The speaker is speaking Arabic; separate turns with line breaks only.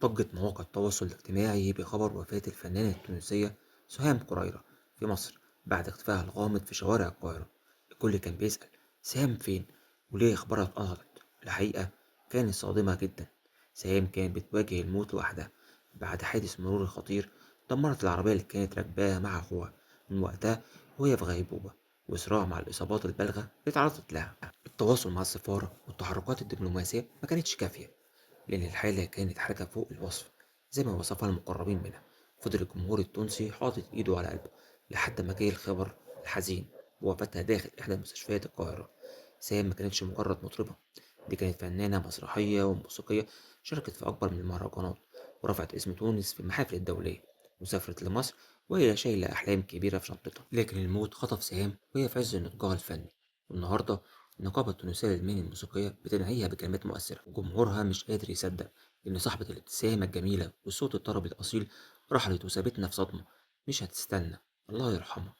ضجت مواقع التواصل الاجتماعي بخبر وفاة الفنانة التونسية سهام قريرة في مصر بعد اختفائها الغامض في شوارع القاهرة. الكل كان بيسأل سهام فين وليه أخبارها اتنشرت. الحقيقة كانت صادمة جدا. سهام كانت بتواجه الموت لوحدها بعد حادث مرور خطير دمرت العربية اللي كانت راكباها مع أخوها. من وقتها وهي في غيبوبة وصراع مع الإصابات البالغة اللي اتعرضت لها. التواصل مع السفارة والتحركات الدبلوماسية ما كانتش كافية لأن الحالة كانت حاجة فوق الوصف زي ما وصفها المقربين منها. فضل الجمهور التونسي حاطط إيده على قلبه لحد ما جه الخبر الحزين بوفاتها داخل إحدى مستشفيات القاهرة. سام ما كانتش مجرد مطربة، دي كانت فنانة مسرحية وموسيقية شاركت في أكبر من المهرجانات ورفعت اسم تونس في المحافل الدولية وسافرت لمصر وهي شايلة أحلام كبيرة في شنطتها. لكن الموت خطف سهام وهي في عز نضجها الفني. والنهاردة النقابة التونسية للمهن الموسيقية بتنعيها بكلمات مؤثرة وجمهورها مش قادر يصدق إن صاحبة الابتسامة الجميلة والصوت الطربي الأصيل رحلت وسابتنا في صدمة مش هتستنى. الله يرحمها.